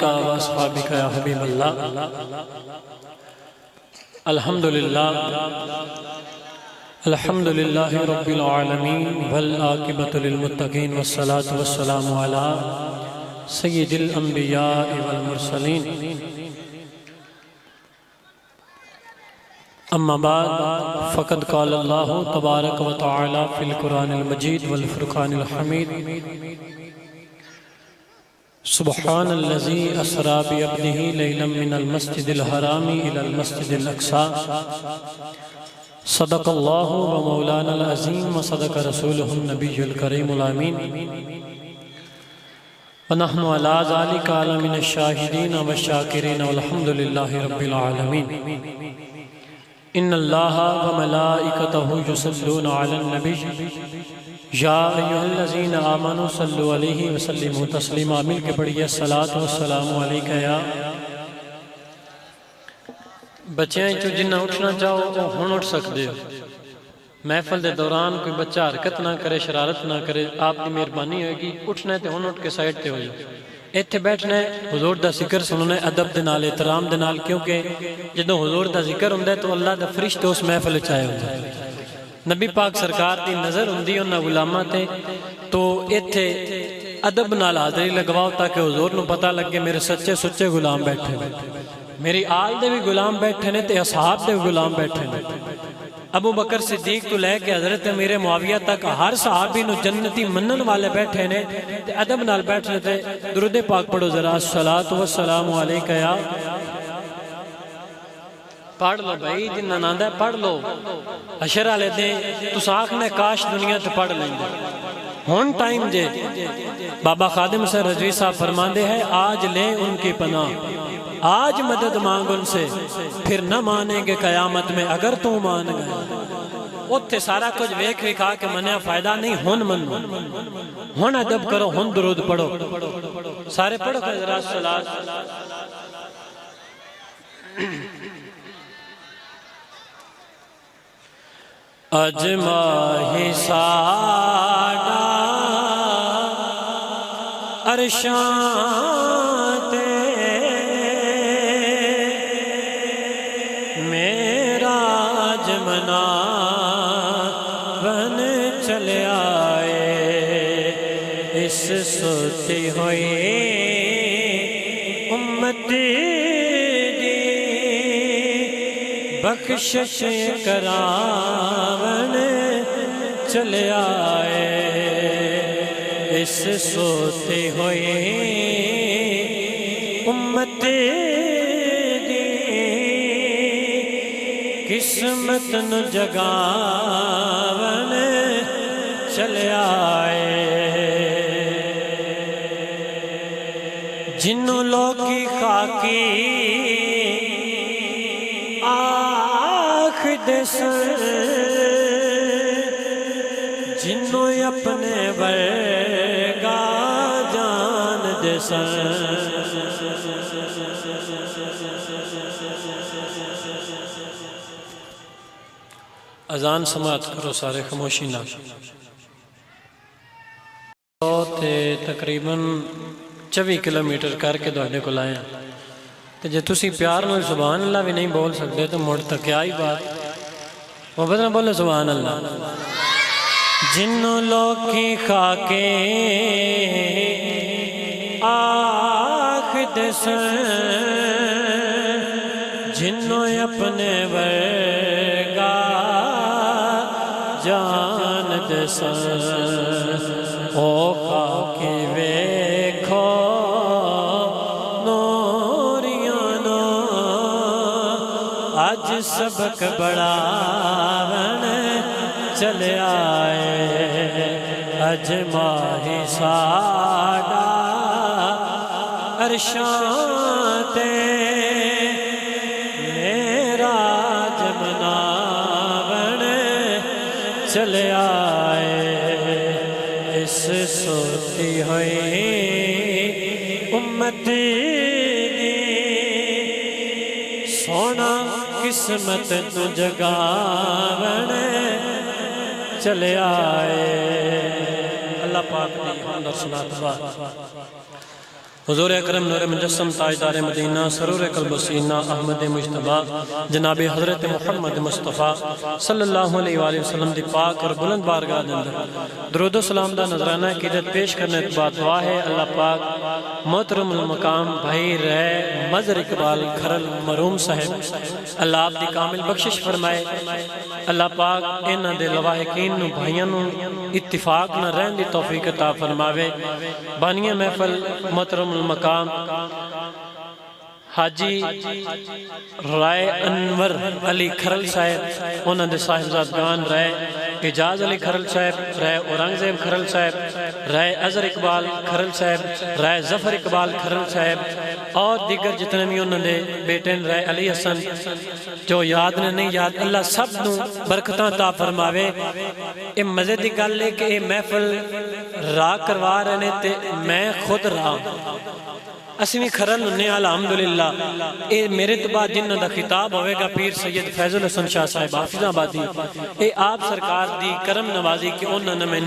آلک و اصحابک یا حبیب اللہ۔ الحمدللہ الحمدللہ رب العالمین والعاقبۃ للمتقین والصلاة والسلام علی سید الانبیاء والمرسلین۔ اما بعد فقد قال اللہ تبارک و تعالی فی القرآن المجید والفرقان الحمید۔ سبحان الذی اسری بعبدہ لیلا من المسجد الحرام الی المسجد الاقصی۔ صدق اللہ و مولانا العظیم و صدق رسولہ النبی الکریم الامین۔ ونحن علی ذلک من الشاہدین والشاکرین والحمدللہ رب العالمین۔ ان اللہ و ملائکتہ یصلون علی النبی یا ایھا الذین آمنوا صلوا علیہ وسلموا تسلیما۔ مل کے پڑھیے الصلاۃ والسلام علیک یا بچیاں چو جنہ اٹھنا چاہو وہ ہن اٹھ سکتے ہو۔ محفل دے دوران کوئی بچہ حرکت نہ کرے، شرارت نہ کرے، آپ کی مہربانی ہوئے گی۔ اٹھنا ہے تو ہن اٹھ کے سائڈ تے ہو جاؤ۔ ایتھے بیٹھنا ہے، حضور دا ذکر سننا ہے ادب دے نال، احترام دے نال، کیونکہ جدوں حضور دا ذکر ہوندا ہے تو اللہ دا فرشتہ اس محفل وچ آئے ہوندا ہے۔ نبی پاک سرکار دی نظر ہوندی انہاں غلاماں تے، تو ایتھے ادب نال حاضری لگواؤ تاکہ حضور نو پتہ لگے میرے سچے سچے غلام بیٹھے نے، میری آل دے بھی غلام بیٹھے نے تے اصحاب دے بھی غلام بیٹھے نے۔ ابو بکر صدیق تو لے کے حضرت امیر معاویہ تک ہر صحابی نو جنتی منن والے بیٹھے نے تے ادب نال بیٹھے تے درود پاک پڑھو ذرا الصلاۃ والسلام علیک یا۔ پڑھ لو بھائی، جنہ ناندا ہے پڑھ لو۔ حشر والے دن تساں آکھنا کاش دنیا تے پڑھ لیندے۔ ہن ٹائم جے بابا خادم حسین رضوی صاحب فرماندے ہیں آج لیں ان کی پناہ، آج مدد مانگ ان سے، پھر نہ مانیں گے قیامت میں اگر تو مان گئے۔ اتھے سارا کچھ ویکھ وکھا کے منیا فائدہ نہیں، ہن منو، ہن ادب کرو، ہن درود پڑھو۔ سارے پڑھو ذرا الصلاۃ۔ اج ماہ ساڈا عرشاں تے معراج منا بن چلے آئے، اس سوتی ہوئی امتی بخشش کراون چلے آئے، اس سوتی ہوئی امت دی قسمت نو جگاون چلے آئے۔ جنوں لوکی خاکی جنوں اپنے ورگا جان دے سن۔ اذان سماعت کرو سارے خاموشی نہ۔ تقریباً 24 کلومیٹر کر کے دوڑنے کو لائے ہیں، تو جے تسی پیار نال سبحان اللہ بھی نہیں بول سکتے تو مڑ تک کیا ہی بات، محبت نہ بولے سبحان اللہ۔ جنوں لوکی خاکے آخ دسن، جنوں اپنے ورگا جان دسن، او خاکی ویکھو آج سبق بڑھاون چلے آئے، اج ماہ ساڈا عرشاں تے معراج مناون چلے آئے، اس سوتی ہوئی امت سونا قسمت نو جگاون چلے آئے۔ اللہ پاک دی حمد و ثنا۔ حضور اکرم نور مجسم تاجدار مدینہ سرور قلب و سینہ احمد مجتبی جناب حضرت محمد مصطفیٰ صلی اللہ علیہ وآلہ وسلم دی پاک اور بلند بارگاہ دے اندر درود و سلام دا نظرانہ عقیدت پیش کرنے کے بعد دعا ہے اللہ پاک محترم المقام بھائی رہ مظہر اقبال کھرل مروم صاحب اللہ آپ دی کامل بخشش فرمائے، اللہ پاک انہاں دے لواحقین نو بھائیاں نو اتفاق نہ رہن دی توفیق عطا فرماوے۔ بانیہ محفل محترم المقام حاجی رائے انور علی کھرل صاحب، انہاں دے صاحبزادگان رائے اعجاز علی کھرل صاحب، رائے اورنگزیب کھرل صاحب، رائے اظہر اقبال کھرل صاحب، رائے ظفر اقبال کھرل صاحب اور دیگر جتنے بھی انہوں نے بیٹے رائے علی حسن جو یاد نے نہیں یاد، اللہ سب نو برکتاں عطا فرماوے۔ اے مزے دی گل لے کہ اے محفل راہ کروا رہے تے میں خود راہ اسمی کھرل انہیں الحمدللہ۔ اے میرے تو بعد جنہ دا خطاب ہوئے گا پیر سید فیض الحسن شاہ صاحب حافظ آبادی، اے آپ سرکار دی کرم نوازی کہ انہوں نے میں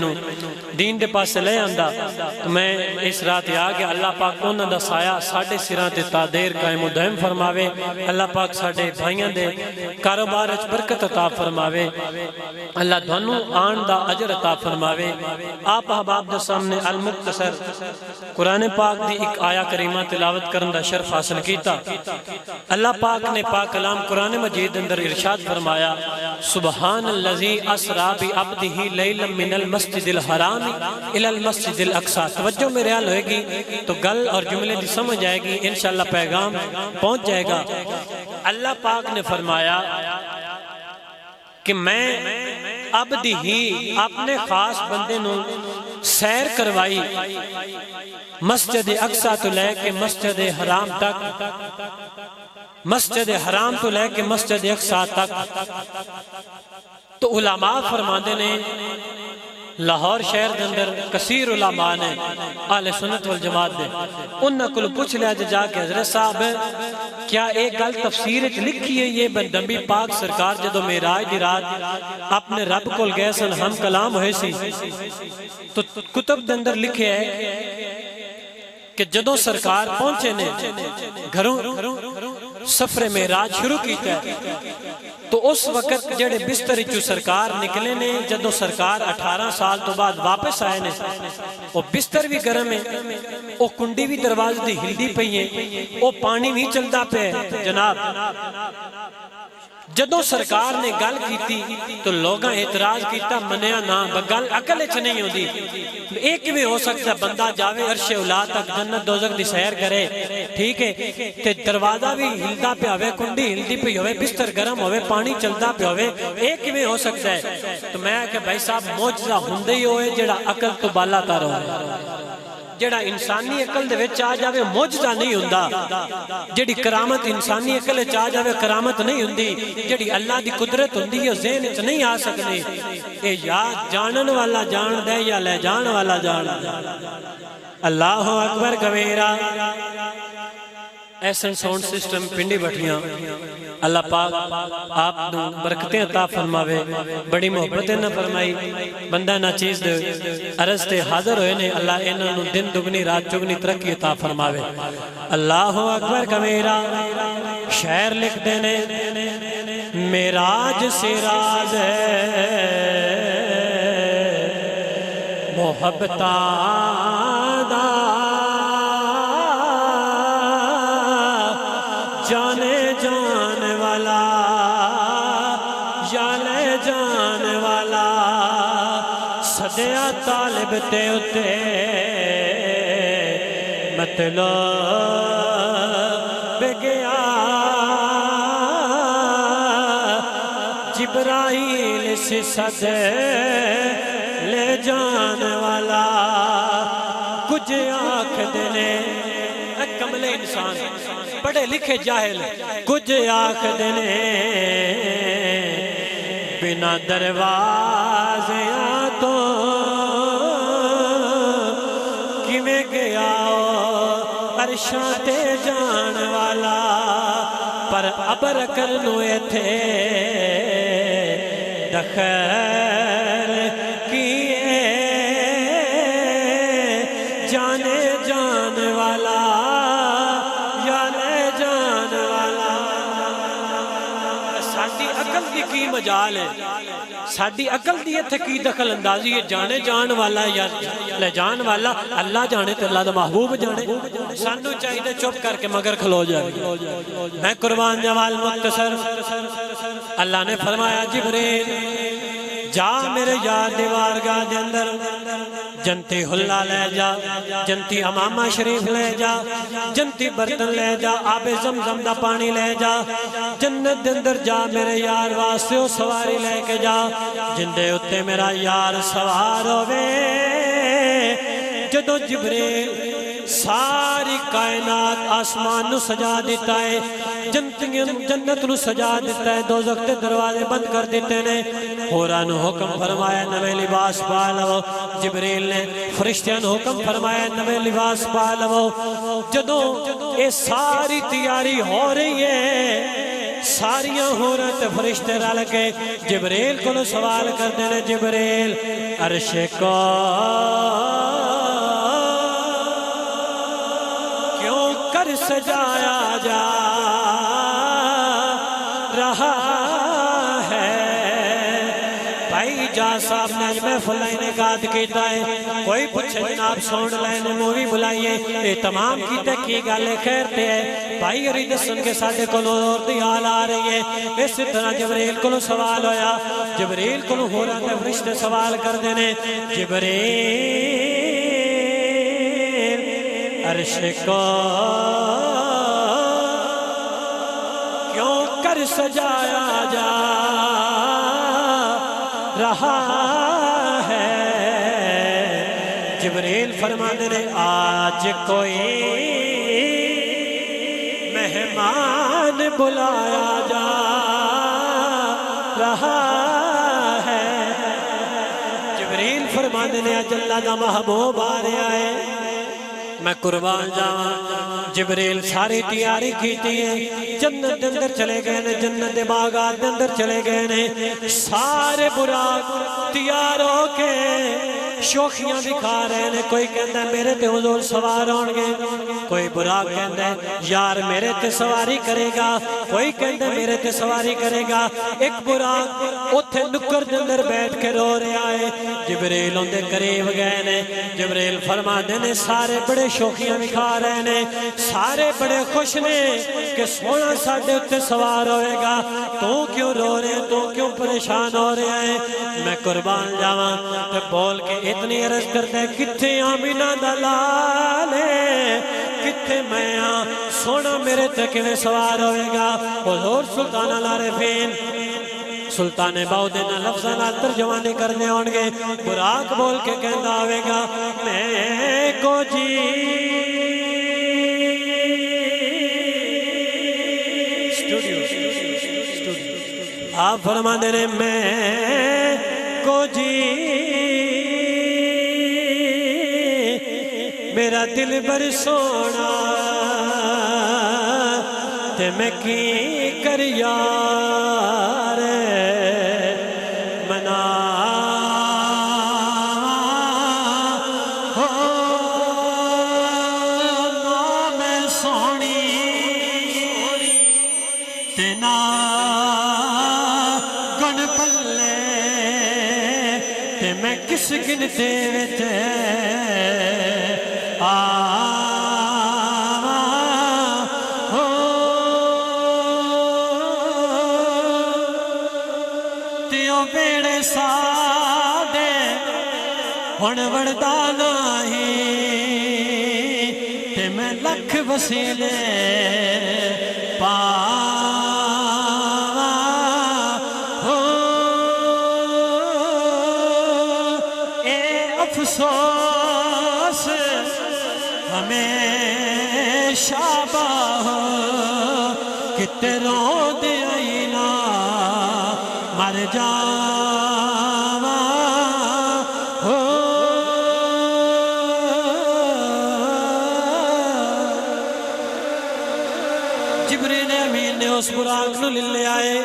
دین دے پاس لے آندہ تو میں اس رات آگیا۔ اللہ پاک انہوں دا سایہ ساڑھے سران تے تادیر قائم و دائم فرماوے، اللہ پاک ساڑھے بھائیاں دے کاروبار اچ برکت عطا فرماوے، اللہ دھنوں آن دا عجر عطا فرماوے۔ آپ احباب دا سامنے المختصر قرآن پاک دی ایک آیہ کریمہ تلاوت کرن دا شرف حاصل کیتا۔ اللہ پاک نے پاک کلام قرآن مجید اندر ارشاد فرمایا، سبحان اللذی اسرا بعبدہ لیلا من المسجد الحرام الى المسجد الاقصی۔ توجہ میرے حال ہوئے گی تو گل اور جملے دی سمجھ جائے گی، انشاءاللہ پیغام پہنچ جائے گا۔ اللہ پاک نے فرمایا کہ میں عبد ہی اپنے خاص بندے نو سیر کروائی مسجد اقصی تو لے کے مسجد حرام تک، مسجد حرام تو لے کے مسجد اقصی تک۔ تو علماء فرماندے نے لاہور شہر دے اندر کثیر علماء نے اہل سنت والجماعت دے، انہاں کل پوچھ لیا جا کے حضرت صاحب کیا ایک گل تفسیر اچ لکھی ہے یہ نبی پاک سرکار جدو معراج دی رات اپنے رب کول گئے سن ہم کلام ہوئے سی، تو کتب دے اندر لکھے ہے کہ جدو سرکار پہنچے نے گھروں سفر معراج شروع کیتا ہے، تو اس وقت جڑے بستر چو سرکار نکلے نے، جدو سرکار 18 سال تو بعد واپس آئے نے، وہ بستر بھی گرم ہے، وہ کنڈی بھی دروازے دی ہلدی پئی ہے، وہ پانی بھی چلدا پہ جناب۔ جدو سرکار نے گل کیتی تو لوگاں اعتراض کیتا منیا نہ گل عقل اچ نہیں ہوندی، ایک بھی ہو سکتا بندہ جاوے عرش اولا تک جنت دوزخ دی سیر کرے، ٹھیک ہے تے دروازہ بھی ہلدا پہ ہوئے، کنڈی ہلدی پہ ہوئے، بستر گرم ہوئے، پانی چلدا پہ ہوئے، ایک بھی ہو سکتا ہے۔ تو میں کہ بھائی صاحب معجزہ ہوندے ہی ہوئے جڑا عقل تو بالا تر ہوئے، جڑا انسانی عقل دے وچ آ جاوے معجزہ نہیں ہوندا، جڑی کرامت انسانی عقل وچ آ جاوے کرامت نہیں ہوندی، جڑی اللہ دی قدرت ہوندی ہے ذہن وچ نہیں آ سکدی۔ اے یا جانن والا جان دے یا لے جان والا جان دے۔ اللہ اکبر کبیرہ۔ ایسن ساؤنڈ سسٹم پنڈی بٹھیاں اللہ پاک آپ نو برکتیں عطا فرماوے، بڑی محبتیں نہ فرمائی، بندہ نہ چیز دے عرض تے حاضر ہوئے نے، اللہ انہوں نے دن دگنی رات چگنی ترقی عطا فرماوے۔ اللہ اکبر کبیرہ۔ شعر لکھ دینے معراج سے راز ہے محبتاں دا جانے جان والا جانے جان والا صدیہ طالب تے اتے مطلب گیا جبرائیل سے صدے لے جان والا کچھ آنکھ دینے کمل انسان پڑھے لکھے جاہل کچھ آنکھ دینے بنا دروازیاں تو کیویں گیا عرشاں تے جان والا پر ابر کرنوے تھے دخیر کیے جانے جان والا مجال ہے ساڈی عقل دی ایتھے کی دخل اندازی ہے جانے جان والا یا لے جان والا اللہ جانے تے اللہ دا محبوب جانے سانو چاہیے چپ کر کے مگر کھلو جائے میں قربان جوال مختصر اللہ نے فرمایا جبریل جا میرے یار دیوارگاہ دے اندر جنتی حلہ لے جا جنتی امامہ شریف لے جا جنتی برتن لے جا آب زمزم دا پانی لے جا جنت دے اندر جا میرے یار واسطے او سواری لے کے جا جندے اتے میرا یار سوار ہوئے جدو جبریل ساری کائنات آسمان نو سجا دیتا ہے جنت نو سجا دیتا ہے دوزخ دے دروازے بند کر دیتے نے قرآن حکم فرمایا نوے لباس پا لو جبریل نے فرشتیاں حکم فرمایا نوے لباس پا لو جدو یہ ساری تیاری ہو رہی ہے ساریاں ہو رہے تھے فرشتے رل کے جبریل کو سوال کر دینے جبریل عرش کو کیوں کر سجایا جا رہا ہے بھائی جا صاحب نے اج محفل انعقاد کیتا ہے کوئی پوچھے جناب ساؤنڈ لائن مووی بلائیے یہ تمام کیتے کی گالے خیر تے ہے بھائی ارید سن کے ساڑھے کو اور دیال آ رہی ہے اس طرح جبریل کو سوال ہویا جبریل کو ہو رہا تھے فرشتے سوال کر دینے جبریل عرش کو کیوں کر سجایا جا رہا ہے جبریل فرما دینے آج کوئی مہمان بلایا جا رہا ہے جبریل فرما دینے آج اللہ دا محبوب آ رہا ہے میں قربان جاؤں جبریل ساری تیاری کیتی ہے جنت دے اندر چلے گئے نے جنت دے باغات دے اندر چلے گئے نے سارے براق تیار ہو کے شوخیاں دکھا رہے نے کوئی کہتا ہے میرے تے حضور سوار ہونگے کوئی براق کہتا ہے یار میرے تے سواری کرے گا کوئی کہتا ہے میرے تے سواری کرے گا ایک براق اتھے نکر دے اندر بیٹھ کے رو رہا ہے جبریل ان دے قریب گئے نے جبریل فرما دینے سارے بڑے شوخیاں دکھا رہے نے سارے بڑے خوش نے کہ سونا ساڑھے اتے سوار ہوئے گا تو کیوں رو رہے ہیں تو کیوں پریشان ہو رہے ہیں میں قربان جاواں تو بول کے اتنی عرض کرتے ہیں کتھے آمینہ دلالے کتھے میں سونا میرے تکیوے سوار ہوئے گا حضور سلطان العارفین سلطان باؤدین لفظانا ترجمانی کرنے ہونگے براق بول کے کہنا ہوئے گا میں کو جی آپ فرما دینے میں کو جی میرا دل بر سونا تے میں کی کر یار منا ہو نا میں سونی تے نا گن پلے تے میں کس گنتے ویتے بیڑے سادے ہن وردانا ہی تے میں لکھ وسیلے اے افسوس ہمیشہ باہو کتے رو دے آئینا مر جاواں ہو جبریل امین نے اس براق نو لے آئے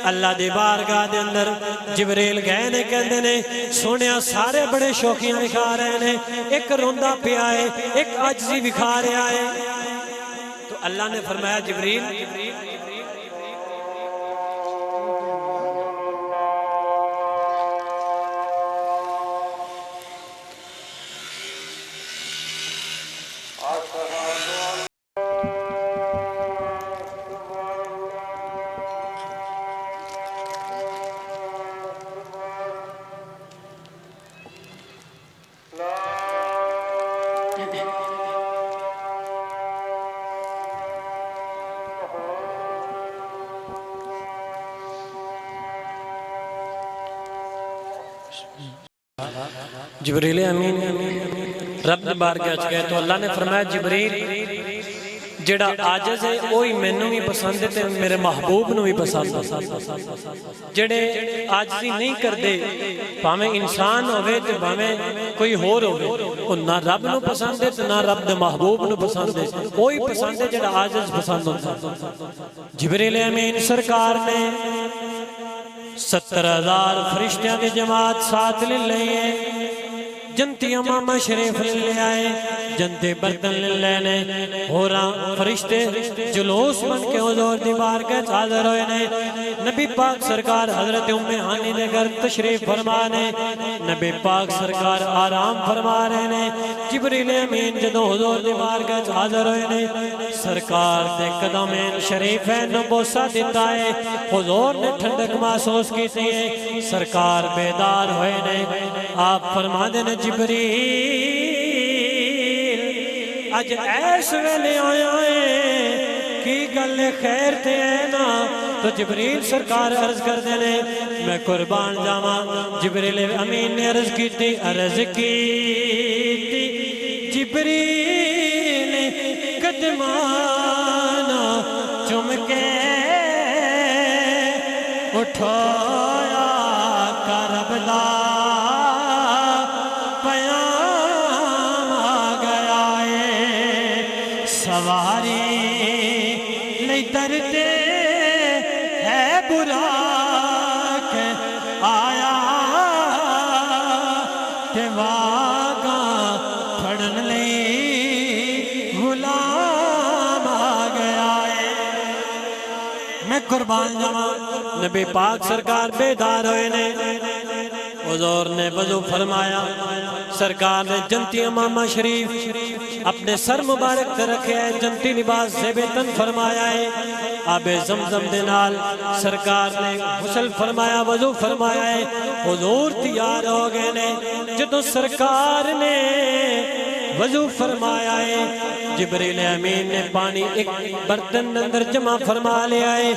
اللہ دی بارگاہ دے اندر جبریل گئے نے کہندے نے سونیا سارے بڑے شوقیاں دکھا رہے نے ایک روندہ پہ آئے ایک عجزی دکھا رہے آئے تو اللہ نے فرمایا جبریل جبریل امین رب دی بارگاہ چ گئے تو اللہ نے فرمایا جبریل جڑا عاجز ہے وہی مینوں بھی پسند ہے تے میرے محبوب نو بھی پسند ہے جڑے عاجزی نہیں کردے بھاویں انسان ہوے تے بھاویں کوئی ہور ہوے او نہ رب نو پسند ہے تے نہ رب دے محبوب نو پسند ہے وہی پسند ہے جڑا عاجز پسند ہوندا جبریل امین سرکار نے 70,000 فرشتیاں دی جماعت ساتھ لے لئی ہے جنتی امامہ شریف لے آئے جنتی برتن لے لینے ہوراں فرشتے جلوس بن کے حضور دی بارگاہ حاضر ہوئے نے نبی پاک سرکار حضرت ام ہانی دے گھر تشریف فرمانے نبی پاک سرکار آرام فرما رہے نے جبریل امین جدو حضور دی بارگاہ حاضر ہوئے نے سرکار دے قدمین شریفین نو بوسہ دیتا ہے حضور نے ٹھنڈک محسوس کی تھی سرکار بیدار ہوئے نے آپ فرما دینے جبریل اج ایس ویلے آیا ہے کی گل خیر تے نا تو جبریل سرکار عرض کر دینے میں قربان جاما جبریل امین نے عرض کی تھی جبریل قدمانا چم کے اٹھایا کربلا سواری نہیں درتے ہے براک آیا تے واگاں پھڑن لئی غلام آ گیا ہے میں قربان جاواں نبی پاک سرکار بیدار ہوئے نے حضور نے وضو فرمایا سرکار نے جنتی امامہ شریف اپنے سر مبارک تے رکھے ہے جنتی لباس زیب تن فرمایا ہے آب زمزم دے نال سرکار نے غسل فرمایا وضو فرمایا ہے حضور تیار ہو گئے نے جدو سرکار نے وضو فرمایا ہے جبریل امین نے پانی ایک برتن اندر جمع فرما لیا ہے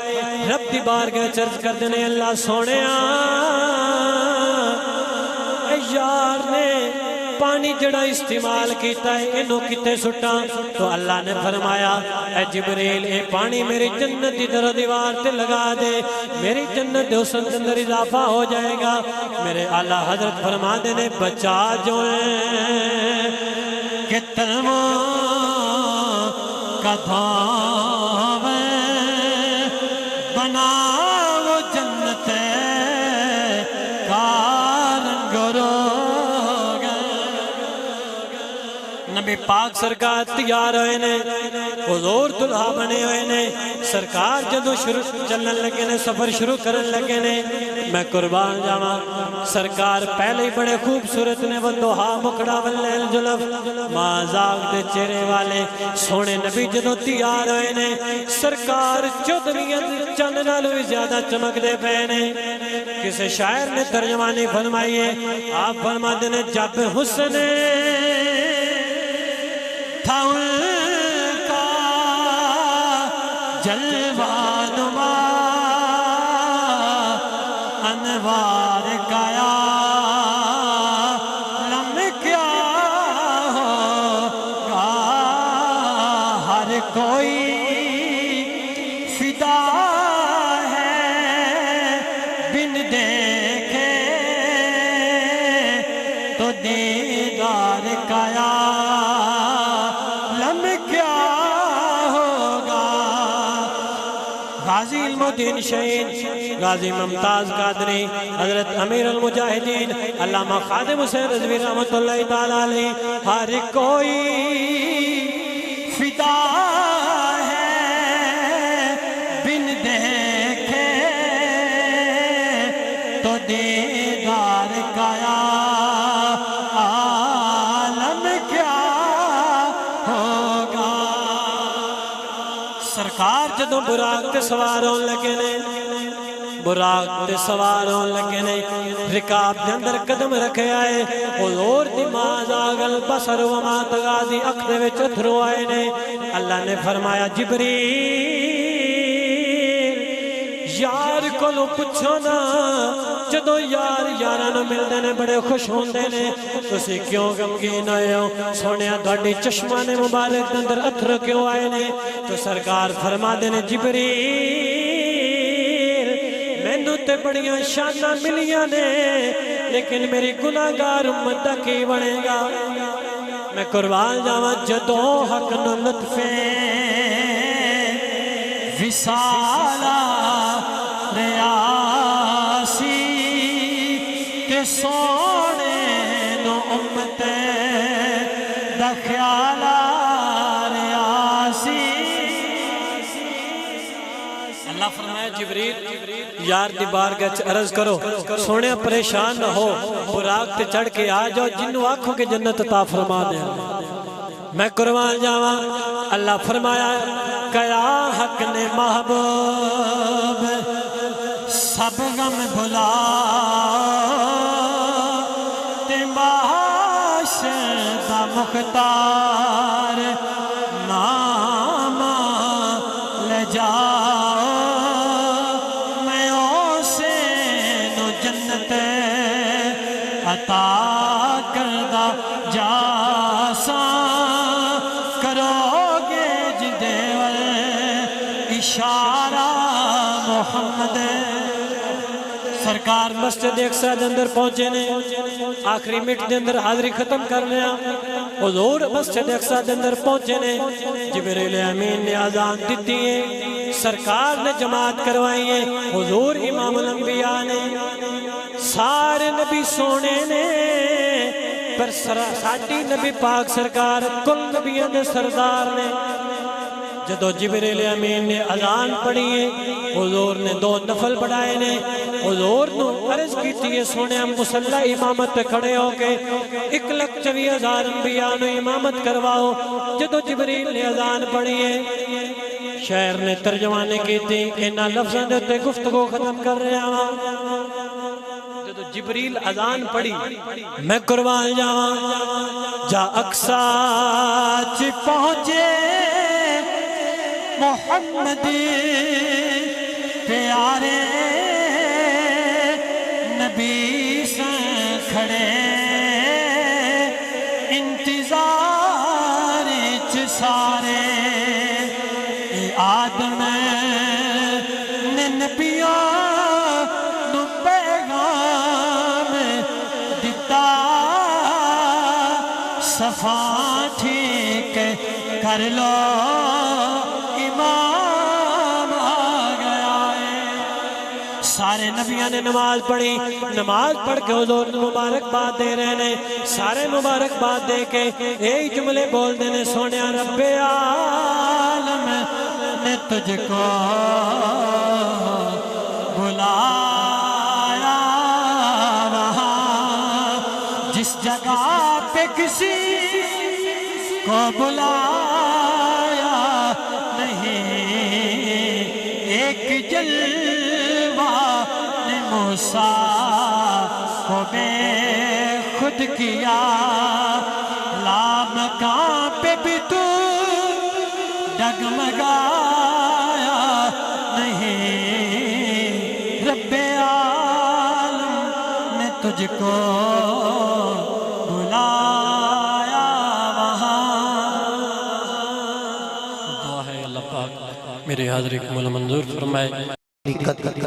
رب دی بارگاہ چرچ کر دینے اللہ سونے یار نے پانی جڑا استعمال کیتا ہے انہوں کتے سٹا تو اللہ نے فرمایا اے جبریل اے پانی میری جنت دی در دیوار تے لگا دے میری جنت دے حسن اندر اضافہ ہو جائے گا میرے اعلیٰ حضرت فرما دینے بچا جو ہیں کہ تلوہ کا دھاوے بنا وہ جنت نبی پاک سرکار تیار ہوئے نے حضور دلہا بنے ہوئے نے سرکار جدو شروع چلن لگے نے سفر شروع کرن لگے نے میں قربان جاواں سرکار پہلے ہی بڑے خوبصورت نے وندوہا مکڑا واللیل جلف مازاگ دے چہرے والے سونے نبی جدو تیار ہوئے نے سرکار چودھریت چند نالو بھی زیادہ چمک دے پہنے کسی شاعر نے ترجمانی فرمائیے آپ فرما دینے جب حسن تھا ان کا جلوہ نما انوار کا عالم کیا ہوگا ہر کوئی فدا ہے بن دیکھے تو دیدار کا غازی علم الدین شہید غازی ممتاز قادری حضرت امیر المجاہدین علامہ خادم حسین رضوی رحمت اللہ تعالیٰ علیہ ہر کوئی فدا ہے بن دیکھے تو دیدار کا عالم کیا ہوگا سرکار جدو براق تے سوار ہون لگے نے براق تے سوار ہون لگے نے رکاب دے اندر قدم رکھے آئے حضور دی ماں زاغل بصر وما تغازی اکھنے وچ اتھرو آئے نے اللہ نے فرمایا جبریل یار کو پوچھو نا جدو یار یاراں نوں ملدے نے بڑے خوش ہوندے نے تسی کیوں غمگین آئے ہو سونیا تہاڈی چشماں نے مبارک دے اندر اتھر کیوں آئے نے تو سرکار فرما دے نے جبریل مینوں تے بڑیاں شاناں ملیاں نے لیکن میری گناہگار امت دا کی بنے گا میں قربان جاواں جدو حق نو لطفے وصالا ریاسی تے سونے نو امت دا خیالا ریاسی اللہ فرمایا جبریل یار دی بارگاہ وچ عرض کرو سونے پریشان نہ ہو براق تے چڑھ کے آ جاؤ جنوں آنکھوں کے جنت عطا فرما دے میں قربان جاواں اللہ فرمایا کیا حق نے محبوب سب غم بھلا تے باشدہ مختار نام لے جاؤ میں اسے نو جنت عطا کردہ جاساں کرو گے جدے اشارہ محمد سرکار مسجد اقصی دے اندر پہنچے نے آخری منٹ دے اندر حاضری ختم کرنے حضور مسجد اقصی دے اندر پہنچے نے جبریل امین نے اذان دیتی ہے سرکار نے جماعت کروائی ہے حضور امام الانبیاء نے سارے نبی سونے نے پر ساڈی نبی پاک سرکار کل نبیوں دے سردار نے جدو جبریل امین نے اذان پڑھی ہے حضور نے 2 نفل پڑھائے نے حضور نو عرض کیتی ہے سونے مصلی امامت پہ کھڑے ہو کے 1,24,000 انبیاء نو امامت کرواؤ جدو جبریل نے اذان پڑھی ہے شاعر نے ترجمانے کی تھی انہاں لفظاں دے تے گفتگو ختم کر رہا ہوں جدو جبریل اذان پڑھی میں قربان جاواں جا اقصی چ پہنچے محمد پیارے نبی سے کھڑے انتظار چ سارے آدم نے نبیوں نو پیغام دیتا صفاں ٹھیک کر لو امام آ گیا ہے سارے نبیوں نے نماز پڑھی نماز پڑھ کے حضور نے مبارکباد دے رہے ہیں سارے مبارکباد دے کے ایک جملے بول دینے سونے رب عالم نے تجھ کو بلایا وہاں جس جگہ پہ کسی کو بلایا نہیں ایک جلوہ نے موسیٰ کو بے خود کیا لامکاں پہ بھی تو ڈگمگایا نہیں رب عالم نے تجھ کو بلایا وہاں دعا ہے اللہ پاک میری حاضری کو منظور فرمائے